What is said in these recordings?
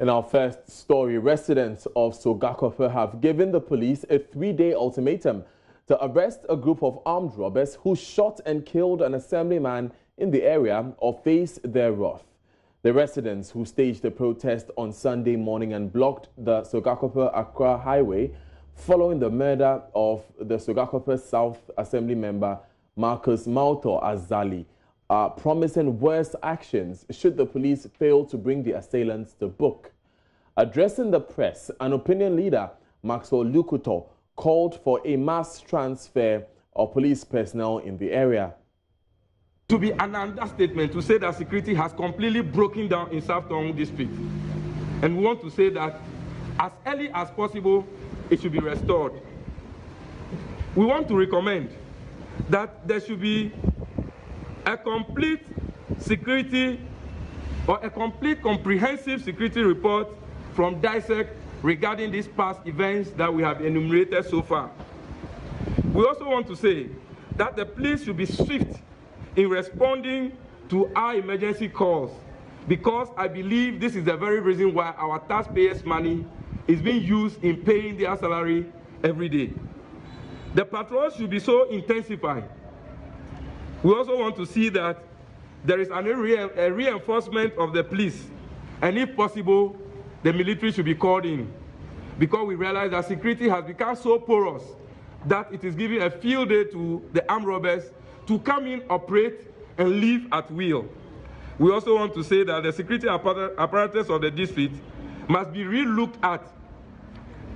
In our first story, residents of Sogakope have given the police a 3-day ultimatum to arrest a group of armed robbers who shot and killed an assemblyman in the area or face their wrath. The residents who staged a protest on Sunday morning and blocked the Sogakope-Accra highway following the murder of the Sogakope South Assembly member Marcus Mauto Azali are promising worse actions should the police fail to bring the assailants to book. Addressing the press, an opinion leader, Maxwell Lukuto, called for a mass transfer of police personnel in the area. To be an understatement to say that security has completely broken down in South Tongu district. And we want to say that as early as possible, it should be restored. We want to recommend that there should be a complete security or a complete comprehensive security report from DISEC regarding these past events that we have enumerated so far. We also want to say that the police should be swift in responding to our emergency calls, because I believe this is the very reason why our taxpayers' money is being used in paying their salary every day. The patrols should be so intensified. We also want to see that there is a reinforcement of the police, and if possible, the military should be called in, because we realize that security has become so porous that it is giving a field day to the armed robbers to come in, operate, and leave at will. We also want to say that the security apparatus of the district must be re-looked at,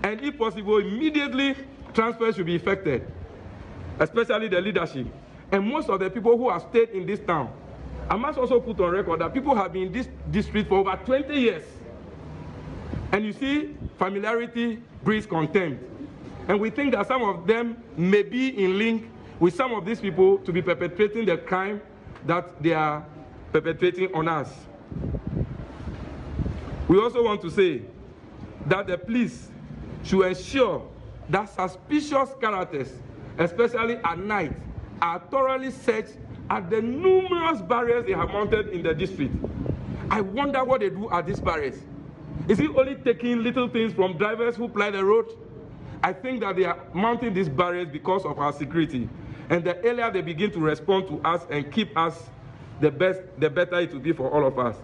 and if possible, immediately transfers should be effected, especially the leadership. And most of the people who have stayed in this town, I must also put on record that people have been in this district for over 20 years. And you see, familiarity breeds contempt. And we think that some of them may be in link with some of these people to be perpetrating the crime that they are perpetrating on us. We also want to say that the police should ensure that suspicious characters, especially at night, are thoroughly searched at the numerous barriers they have mounted in the district. I wonder what they do at these barriers. Is it only taking little things from drivers who ply the road? I think that they are mounting these barriers because of our security. And the earlier they begin to respond to us and keep us, the better it will be for all of us.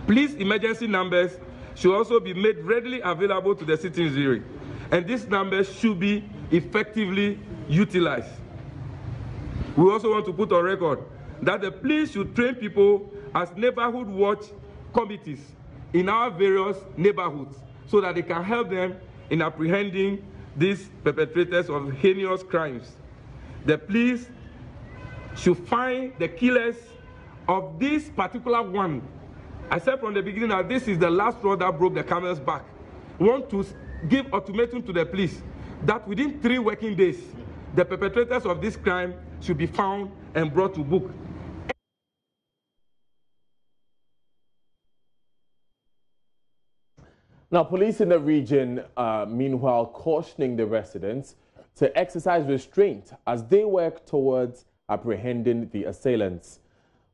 Police emergency numbers should also be made readily available to the citizenry, and these numbers should be effectively utilized. We also want to put on record that the police should train people as neighborhood watch committees in our various neighborhoods so that they can help them in apprehending these perpetrators of heinous crimes. The police should find the killers of this particular one. I said from the beginning that this is the last straw that broke the camel's back. We want to give ultimatum to the police that within 3 working days, the perpetrators of this crime should be found and brought to book. Now, police in the region, meanwhile, cautioning the residents to exercise restraint as they work towards apprehending the assailants.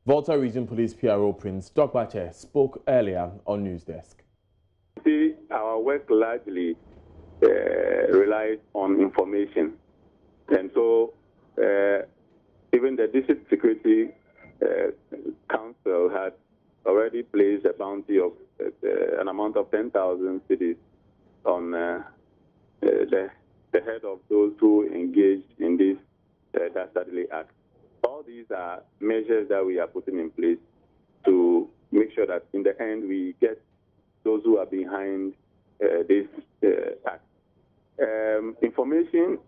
Volta Region Police PRO Prince Dokbache spoke earlier on News Desk. See, our work largely relies on information. And so even the District Security Council had already placed a bounty of an amount of 10,000 cedis on the head of those who engaged in this dastardly act. All these are measures that we are putting in place to make sure that in the end we get those who are behind this act. Information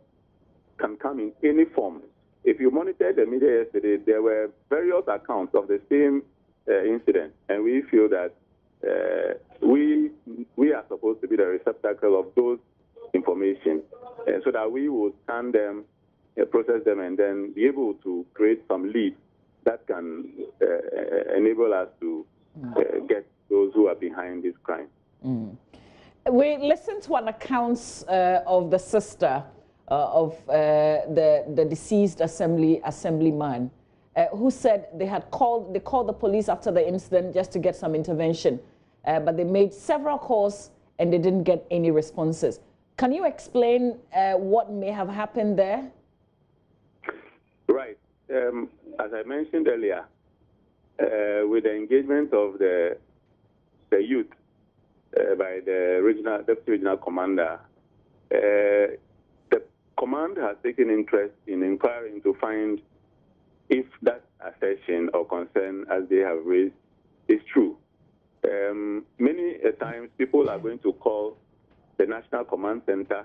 can come in any form. If you monitored the media yesterday, there were various accounts of the same incident, and we feel that we are supposed to be the receptacle of those information, so that we will scan them, process them, and then be able to create some leads that can enable us to get those who are behind this crime. We listened to an account of the sister of the deceased assemblyman, who said they called the police after the incident just to get some intervention. but they made several calls and they didn't get any responses. Can you explain what may have happened there? Right. As I mentioned earlier, with the engagement of the youth by the deputy regional commander, the command has taken interest in inquiring to find if that assertion or concern as they have raised is true. Many times people are going to call the National Command Center,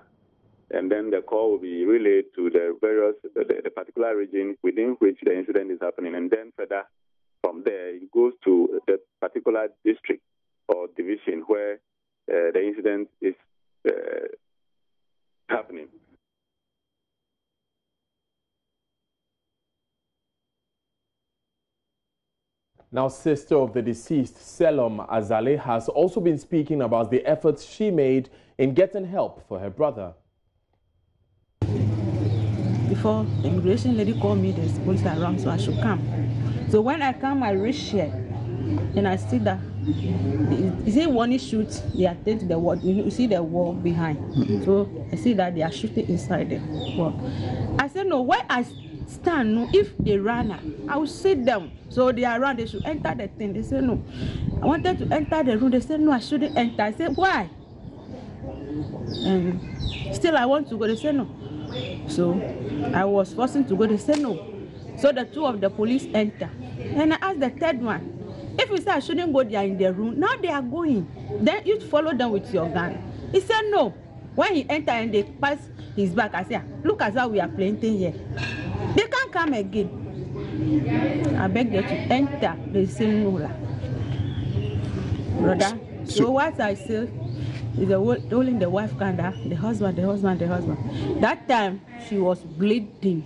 and then the call will be relayed to the particular region within which the incident is happening, and then further from there it goes to the particular district or division where the incident is happening. Now, sister of the deceased, Selom Azale, has also been speaking about the efforts she made in getting help for her brother. Before the immigration lady called me, there's police around, so I should come. So when I come, I reach here, and I see that, you see one shoot, they are taking the wall, you see the wall behind. So I see that they are shooting inside the wall. I said, no, where I stand, no, if they run, I will sit down. So they are around, they should enter the thing. They said, no. I wanted to enter the room, they said, no, I shouldn't enter. I said, why? And still I want to go, they said, no. So I was forcing to go, they said, no. So the two of the police enter. And I asked the third one, if you say I shouldn't go there in the room, now they are going. Then you follow them with your gun. He said, no. When he entered and they passed his back, I said, look at how we are playing thing here. They can't come again. I beg them to enter. They say no. Brother, so what I say is only the wife can, the husband. That time, she was bleeding.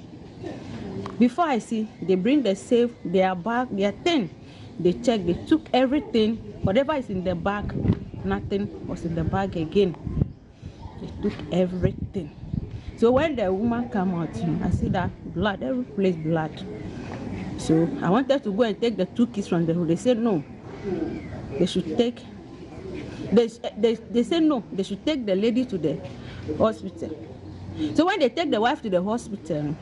Before I see, they bring the safe, their bag, their thing. They check, they took everything. Whatever is in the bag, nothing was in the bag again. They took everything. So when the woman came out, I see that blood, every place blood. So I wanted to go and take the two kids from the room. They said no. They should take. They said no. They should take the lady to the hospital. So when they take the wife to the hospital,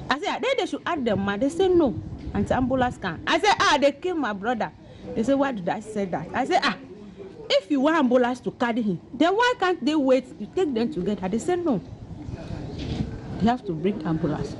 I said then they should add the man. They said no. And the ambulance can. I said they killed my brother. They said why did I say that? I said if you want ambulance to carry him, then why can't they wait to take them together? They said no. They have to bring ambulance.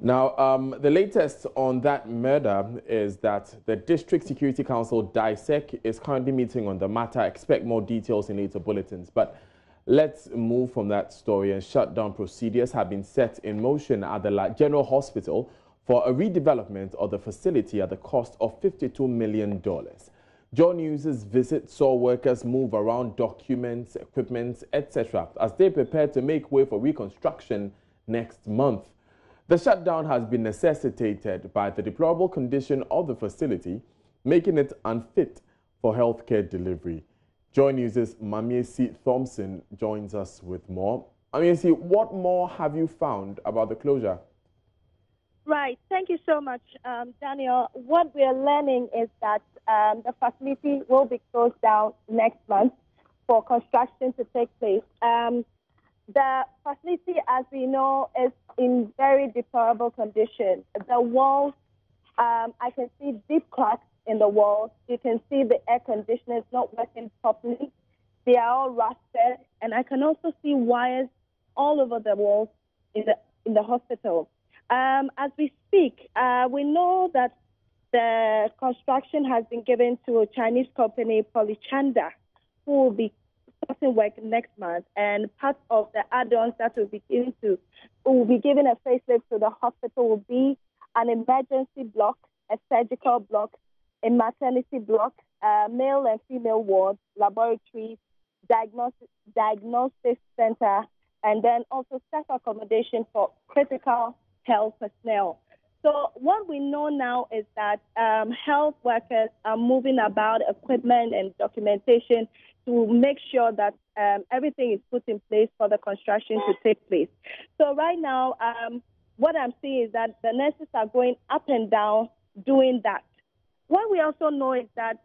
Now, the latest on that murder is that the District Security Council, DISEC, is currently meeting on the matter. Expect more details in later bulletins. But let's move from that story. And shutdown procedures have been set in motion at the General Hospital for a redevelopment of the facility at the cost of $52 million. JoyNews' visit saw workers move around documents, equipment, etc. as they prepare to make way for reconstruction next month. The shutdown has been necessitated by the deplorable condition of the facility, making it unfit for healthcare delivery. JoyNews' Mamiesi Thompson joins us with more. Mamiesi, what more have you found about the closure? Right. Thank you so much, Daniel. What we are learning is that the facility will be closed down next month for construction to take place. The facility, as we know, is in very deplorable condition. The walls, I can see deep cracks in the walls. You can see the air conditioner is not working properly. They are all rusted, and I can also see wires all over the walls in the hospital. As we speak, we know that the construction has been given to a Chinese company, Polychanda, who will be starting work next month, and part of the add-ons that will be given a facelift to the hospital will be an emergency block, a surgical block, a maternity block, male and female wards, laboratories, diagnostic center, and then also staff accommodation for critical health personnel. So what we know now is that health workers are moving about equipment and documentation to make sure that everything is put in place for the construction to take place. So right now, what I'm seeing is that the nurses are going up and down doing that. What we also know is that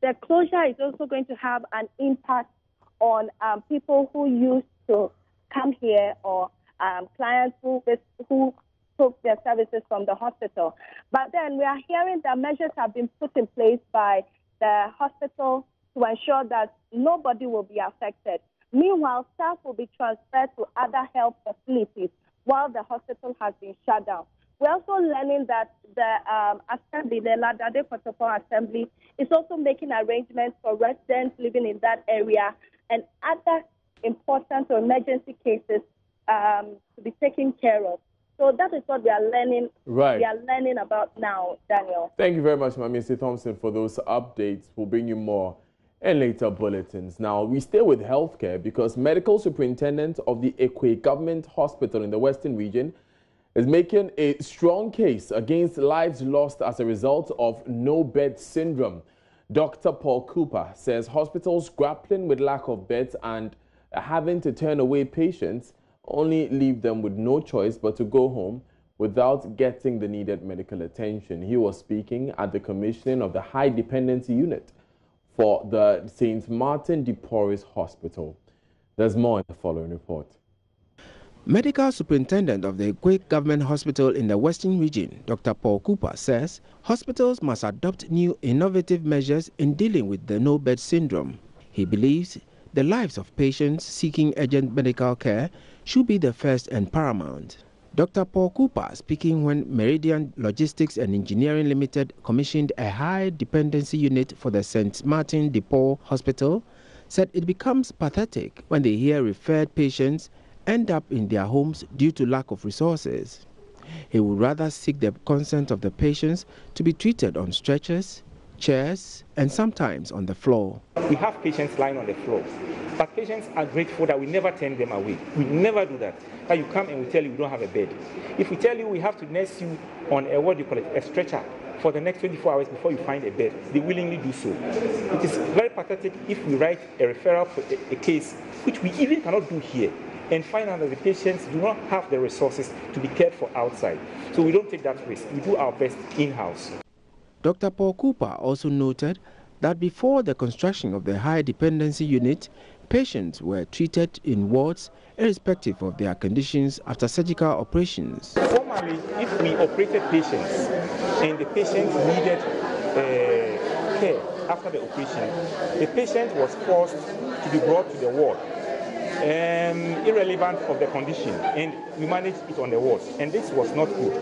the closure is also going to have an impact on people who used to come here or clients who took their services from the hospital. But then we are hearing that measures have been put in place by the hospital to ensure that nobody will be affected. Meanwhile, staff will be transferred to other health facilities while the hospital has been shut down. We're also learning that the assembly, the Ladade Protocol Assembly, is also making arrangements for residents living in that area and other important or emergency cases to be taken care of. So that is what we are learning. Right. We are learning about now, Daniel. Thank you very much, Mamisi Thompson, for those updates. We'll bring you more in later bulletins. Now, we stay with healthcare because medical superintendent of the Ekwe Government Hospital in the Western Region is making a strong case against lives lost as a result of no-bed syndrome. Dr. Paul Cooper says hospitals grappling with lack of beds and having to turn away patients only leave them with no choice but to go home without getting the needed medical attention. He was speaking at the commissioning of the high dependency unit for the St. Martin de Porres Hospital. There's more in the following report. Medical Superintendent of the Ekwe Government Hospital in the Western Region, Dr. Paul Cooper, says hospitals must adopt new innovative measures in dealing with the no-bed syndrome. He believes the lives of patients seeking urgent medical care should be the first and paramount. Dr. Paul Cooper, speaking when Meridian Logistics and Engineering Limited commissioned a high dependency unit for the St. Martin de Porres Hospital, said it becomes pathetic when they hear referred patients end up in their homes due to lack of resources. He would rather seek the consent of the patients to be treated on stretchers, chairs, and sometimes on the floor. We have patients lying on the floor, but patients are grateful that we never turn them away. We never do that. That you come and we tell you we don't have a bed. If we tell you we have to nurse you on a, what do you call it, a stretcher for the next 24 hours before you find a bed, they willingly do so. It is very pathetic if we write a referral for a case, which we even cannot do here, and find out that the patients do not have the resources to be cared for outside. So we don't take that risk. We do our best in-house. Dr. Paul Cooper also noted that before the construction of the high dependency unit, patients were treated in wards irrespective of their conditions after surgical operations. Formerly, if we operated patients and the patient needed care after the operation, the patient was forced to be brought to the ward, irrelevant of the condition, and we managed it on the wards, and this was not good.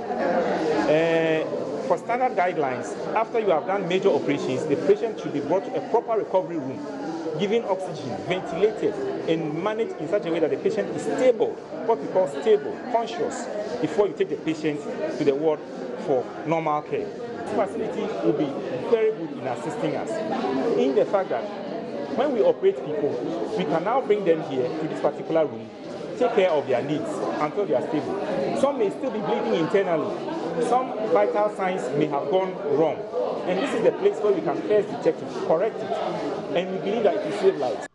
For standard guidelines, after you have done major operations, the patient should be brought to a proper recovery room, given oxygen, ventilated, and managed in such a way that the patient is stable, what we call stable, conscious, before you take the patient to the ward for normal care. This facility will be very good in assisting us in the fact that when we operate people, we can now bring them here to this particular room, take care of their needs until they are stable. Some may still be bleeding internally. Some vital signs may have gone wrong. And this is the place where we can first detect it, correct it, and we believe that it will save lives.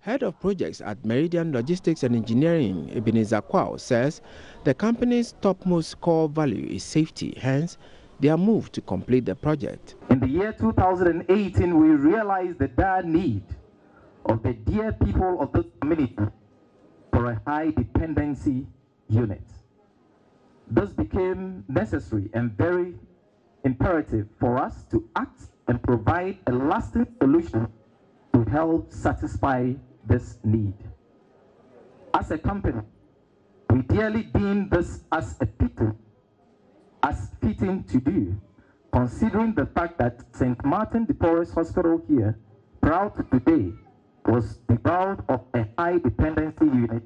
Head of projects at Meridian Logistics and Engineering, Ebenezer Kwao, says the company's topmost core value is safety, hence their move to complete the project. In the year 2018, we realized the dire need of the dear people of this community for a high dependency unit. This became necessary and very imperative for us to act and provide a lasting solution to help satisfy this need. As a company, we dearly deem this as fitting to do, considering the fact that St. Martin de Porres Hospital here, proud today, was developed of a high dependency unit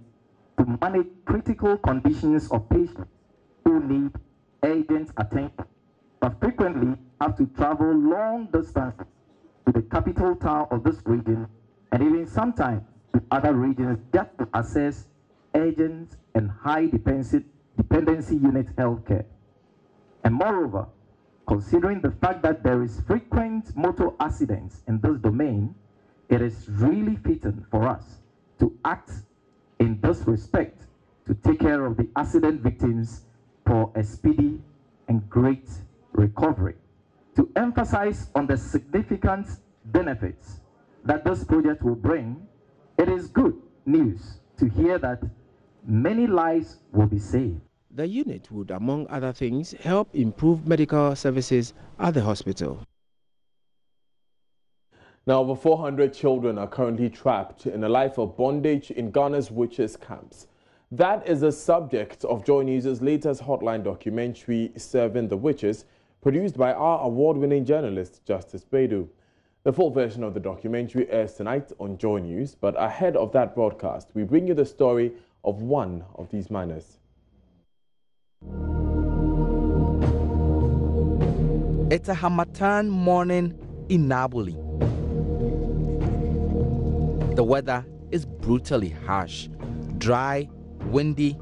to manage critical conditions of patients who need urgent attention, but frequently have to travel long distances to the capital town of this region and even sometimes to other regions just to access urgent and high dependency unit healthcare. And moreover, considering the fact that there is frequent motor accidents in this domain, it is really fitting for us to act in this respect to take care of the accident victims for a speedy and great recovery. To emphasize on the significant benefits that this project will bring, it is good news to hear that many lives will be saved. The unit would, among other things, help improve medical services at the hospital. Now, over 400 children are currently trapped in a life of bondage in Ghana's witches' camps. That is the subject of JoyNews' latest Hotline documentary, Serving the Witches, produced by our award-winning journalist, Justice Bedu. The full version of the documentary airs tonight on JoyNews, but ahead of that broadcast, we bring you the story of one of these miners. It's a Harmattan morning in Napoli. The weather is brutally harsh, dry, windy,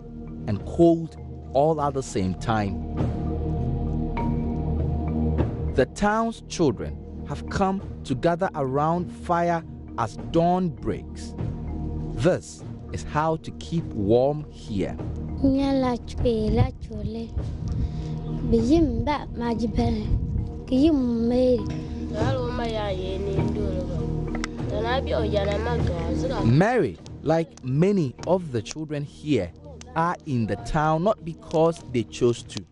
and cold all at the same time. The town's children have come to gather around fire as dawn breaks. This is how to keep warm here. Mary, like many of the children here, are in the town not because they chose to.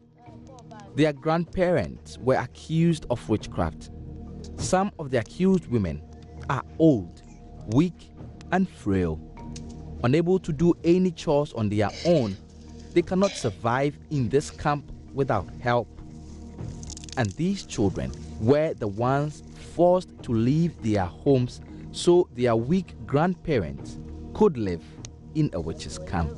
Their grandparents were accused of witchcraft. Some of the accused women are old, weak, and frail. Unable to do any chores on their own, they cannot survive in this camp without help. And these children were the ones forced to leave their homes so their weak grandparents could live in a witch's camp.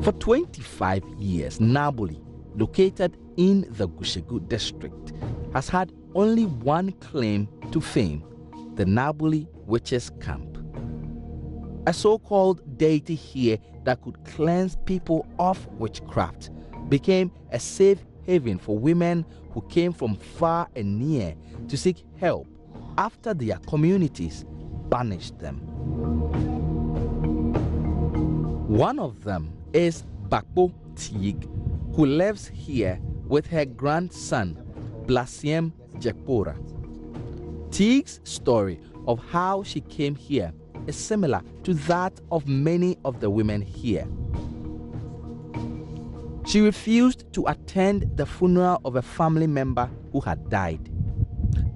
For 25 years, Napoli, located in the Gushegu district, has had only one claim to fame: the Napoli Witches' Camp. A so-called deity here that could cleanse people of witchcraft became a safe haven for women who came from far and near to seek help after their communities banished them. One of them is Bakpo Tig, who lives here with her grandson, Blasiem Jekpora. Tig's story of how she came here is similar to that of many of the women here. She refused to attend the funeral of a family member who had died.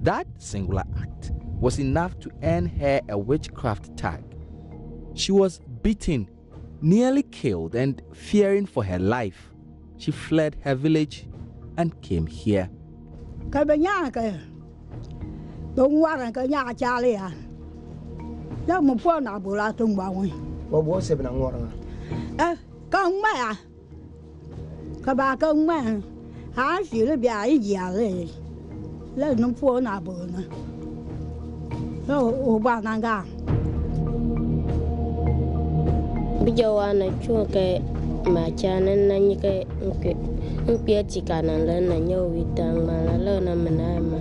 That singular act was enough to earn her a witchcraft tag. She was beaten, nearly killed, and fearing for her life, she fled her village and came here. Bijawana chuke machana na nyike mpia tikana lana nyo witang malalo na manama.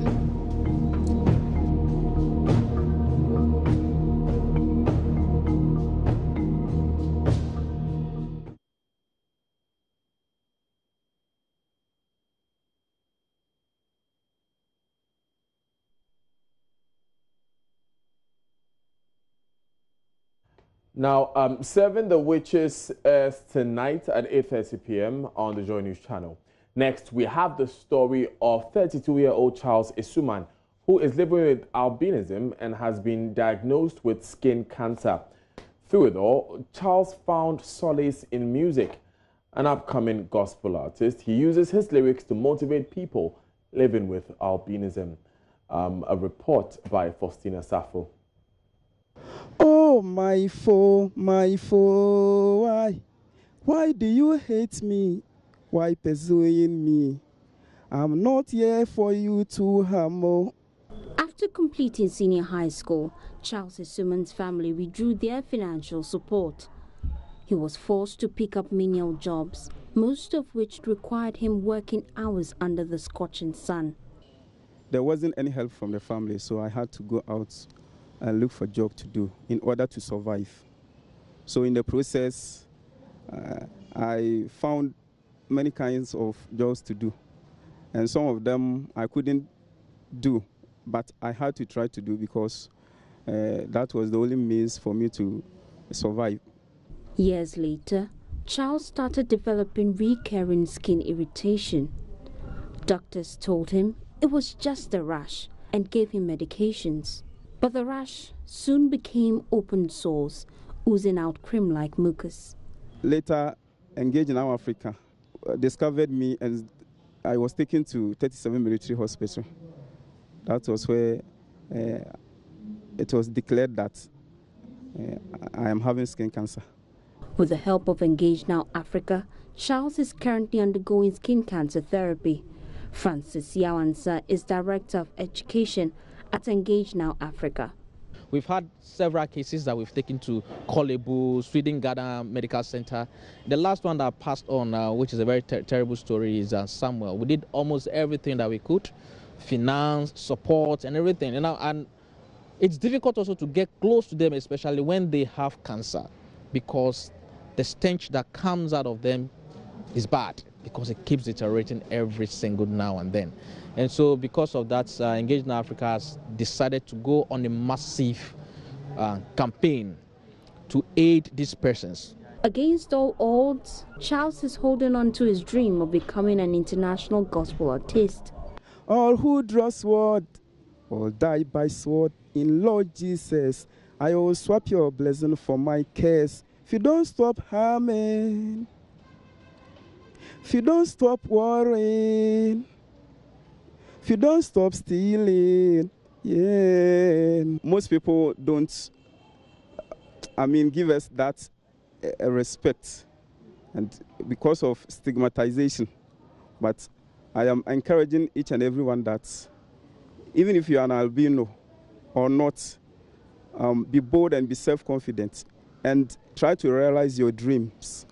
Now, Seven the Witches airs tonight at 8:30 p.m. on the JoyNews channel. Next, we have the story of 32-year-old Charles Isuman, who is living with albinism and has been diagnosed with skin cancer. Through it all, Charles found solace in music. An upcoming gospel artist, he uses his lyrics to motivate people living with albinism. A report by Faustina Safo. Oh, my foe, why do you hate me? Why pursuing me? I'm not here for you to harm. After completing senior high school, Charles Isuman's family withdrew their financial support. He was forced to pick up menial jobs, most of which required him working hours under the scorching sun. There wasn't any help from the family, so I had to go out and look for a job to do in order to survive. So in the process, I found many kinds of jobs to do. And some of them I couldn't do, but I had to try to do because that was the only means for me to survive. Years later, Charles started developing recurring skin irritation. Doctors told him it was just a rash and gave him medications. But the rash soon became open sores, oozing out cream-like mucus. Later, Engage Now Africa discovered me, and I was taken to 37 Military Hospital. That was where it was declared that I am having skin cancer. With the help of Engage Now Africa, Charles is currently undergoing skin cancer therapy. Francis Yawansa is Director of Education at Engage Now Africa. We've had several cases that we've taken to Kolebu, Sweden Ghana Medical Center. The last one that passed on, which is a very terrible story, is Samuel. We did almost everything that we could, finance, support, and everything. And it's difficult also to get close to them, especially when they have cancer, because the stench that comes out of them is bad, because it keeps deteriorating every single now and then. And so because of that, Engage Now Africa has decided to go on a massive campaign to aid these persons. Against all odds, Charles is holding on to his dream of becoming an international gospel artist. All who draw sword, all die by sword. In Lord Jesus, I will swap your blessing for my curse. If you don't stop harming, if you don't stop worrying, if you don't stop stealing, yeah. Most people don't, give us that respect, and because of stigmatization. But I am encouraging each and everyone that even if you are an albino or not, be bold and be self-confident and try to realize your dreams.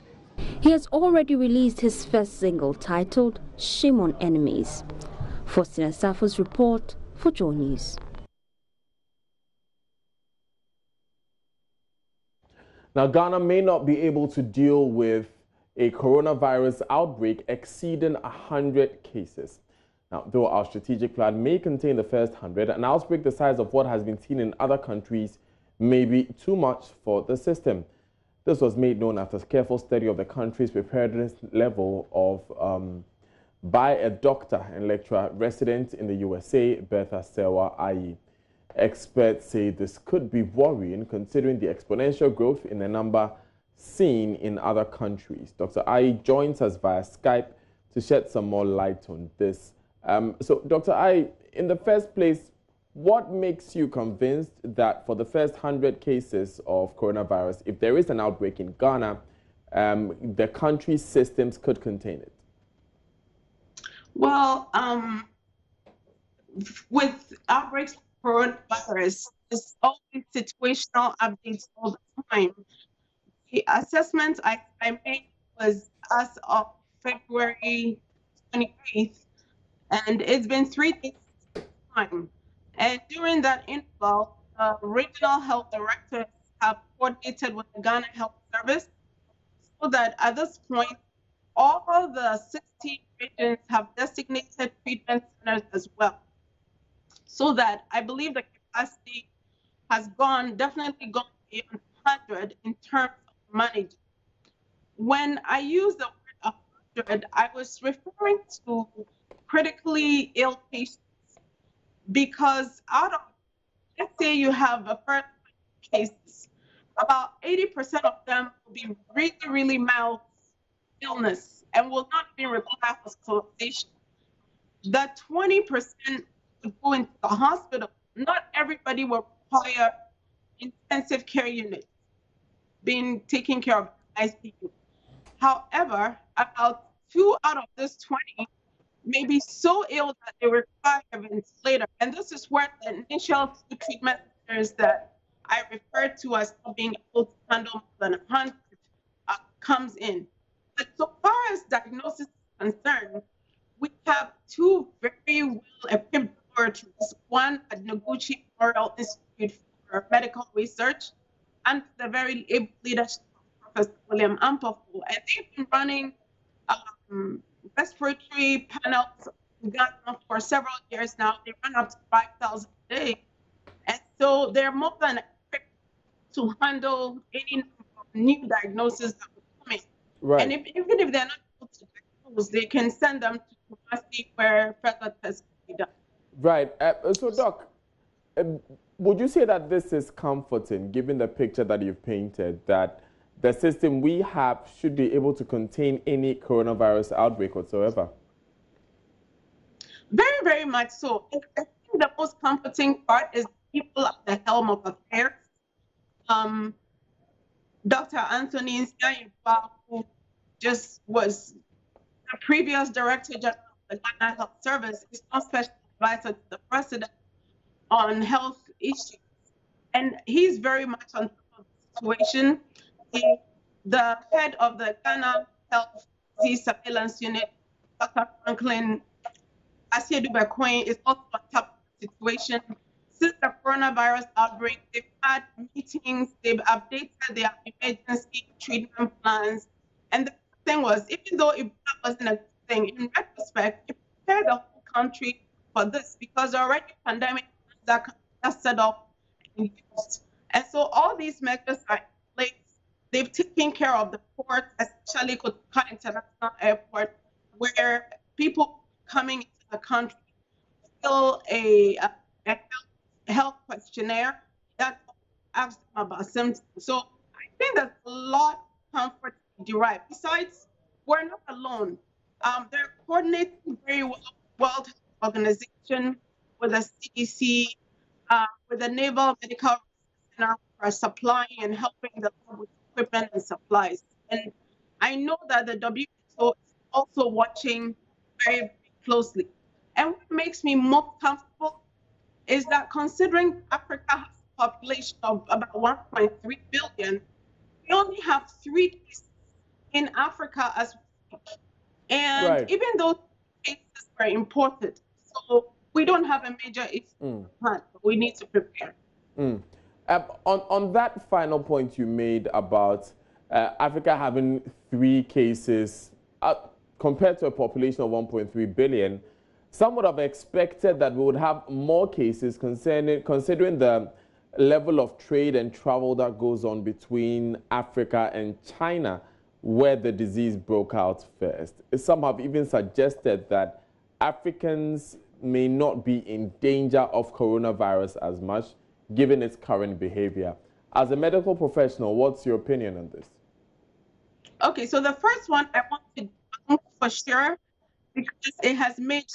He has already released his first single titled Shame on Enemies. Faustina Safo's report for JoyNews. Now, Ghana may not be able to deal with a coronavirus outbreak exceeding 100 cases. Now, though our strategic plan may contain the first 100, an outbreak the size of what has been seen in other countries may be too much for the system. This was made known after a careful study of the country's preparedness level by a doctor and lecturer resident in the USA, Bertha Sewa Ayi. Experts say this could be worrying considering the exponential growth in the number seen in other countries. Dr. Ayi joins us via Skype to shed some more light on this. So, Dr. Ayi, in the first place, what makes you convinced that for the first 100 cases of coronavirus, if there is an outbreak in Ghana, the country's systems could contain it? Well, with outbreaks of coronavirus, it's always situational updates all the time. The assessment I made was as of February 28th, and it's been 3 days time. And during that interval, regional health directors have coordinated with the Ghana Health Service so that at this point, all of the 16 regions have designated treatment centers as well. So that I believe the capacity has definitely gone beyond 100 in terms of managing. When I use the word 100, I was referring to critically ill patients, because out of, let's say you have a first cases, about 80% of them will be really, really mild illness and will not even require hospitalization. The 20% would go into the hospital. Not everybody will require intensive care units being taken care of in ICU. However, about 2 out of this 20 may be so ill that they require a ventilator. And this is where the initial treatment centers that I refer to as not being able to handle more than 100 comes in. But so far as diagnosis is concerned, we have 2 very well-equipped laboratories, one at Noguchi Memorial Institute for Medical Research and the very able leadership of Professor William Ampofo. And they've been running respiratory panels in Ghana for several years now. They run up to 5,000 a day. And so they're more than equipped to handle any new diagnosis that will come in. Right. And even if they're not able to diagnose, they can send them to Kumasi where further tests can be done. Right. So, Doc, would you say that this is comforting, given the picture that you've painted, that the system we have should be able to contain any coronavirus outbreak whatsoever? Very, very much so. I think the most comforting part is people at the helm of affairs. Dr. Anthony Nsiah, who just was the previous Director General of the Ghana Health Service, is now special advisor to the President on health issues. And he's very much on top of the situation. The head of the Ghana Health Disease Surveillance Unit, Dr. Franklin Asiedu-Bekoin, is also on top of the situation. Since the coronavirus outbreak, they've had meetings, they've updated their emergency treatment plans. And the thing was, even though it wasn't a thing, in retrospect, it prepared the whole country for this, because already pandemic that set up and used. And so all these measures are in place. They've taken care of the ports, especially Kotoka International Airport, where people coming into the country fill a health questionnaire that asks them about symptoms. So I think there's a lot of comfort derived. Besides, we're not alone. They're coordinating very well with the World Health Organization, with the CDC, with the Naval Medical Center for supplying and helping the with equipment and supplies. And I know that the WHO is also watching very, very closely. And what makes me more comfortable is that considering Africa has a population of about 1.3 billion, we only have 3 cases in Africa as we speak. And even though cases are imported, so we don't have a major issue, but we need to prepare. On that final point you made about Africa having 3 cases compared to a population of 1.3 billion, some would have expected that we would have more cases considering the level of trade and travel that goes on between Africa and China, where the disease broke out first. Some have even suggested that Africans may not be in danger of coronavirus as much, given its current behavior. As a medical professional, what's your opinion on this? Okay, so the first one I want to debunk for sure, because it has made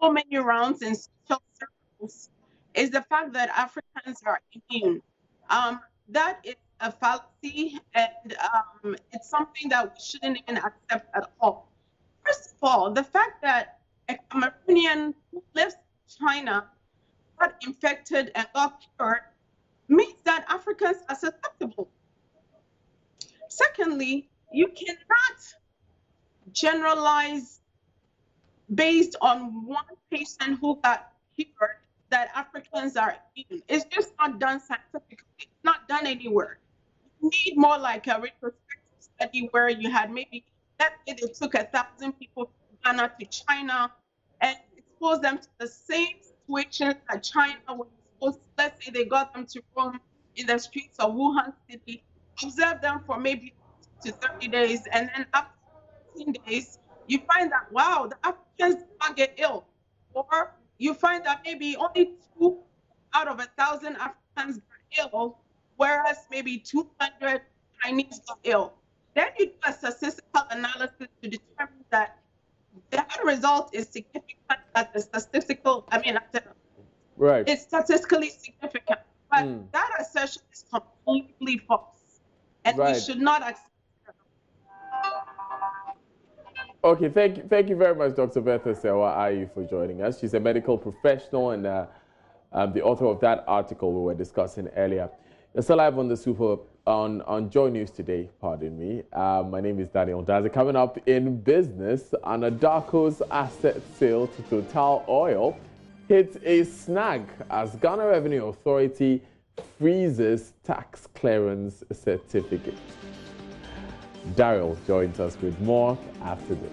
so many rounds in social circles, is the fact that Africans are immune. That is a fallacy, and it's something that we shouldn't even accept at all. First of all, the fact that a Cameroonian who lives in China got infected and got cured means that Africans are susceptible. Secondly, you cannot generalize based on one patient who got cured that Africans are immune. It's just not done scientifically. It's not done anywhere. You need more like a retrospective study where you had maybe, let's say they took 1,000 people from Ghana to China and exposed them to the same situation that China was exposed to. Let's say they got them to Rome in the streets of Wuhan City, observe them for maybe to 30 days, and then after 15 days, you find that, wow, the Africans did not get ill. Or you find that maybe only 2 out of 1,000 Africans got ill, whereas maybe 200 Chinese got ill. Then you do a statistical analysis to determine that the result is significant at the statistical, right. It's statistically significant. But that assertion is completely false. And we should not accept it. Okay, thank you very much, Dr. Bertha Sewa Ayu, for joining us. She's a medical professional and the author of that article we were discussing earlier. You're still live on the on Joy News today, pardon me. My name is Daniel Dazi. Coming up in business, Anadarko's asset sale to Total Oil hits a snag as Ghana Revenue Authority freezes tax clearance certificate. Daryl joins us with more after this.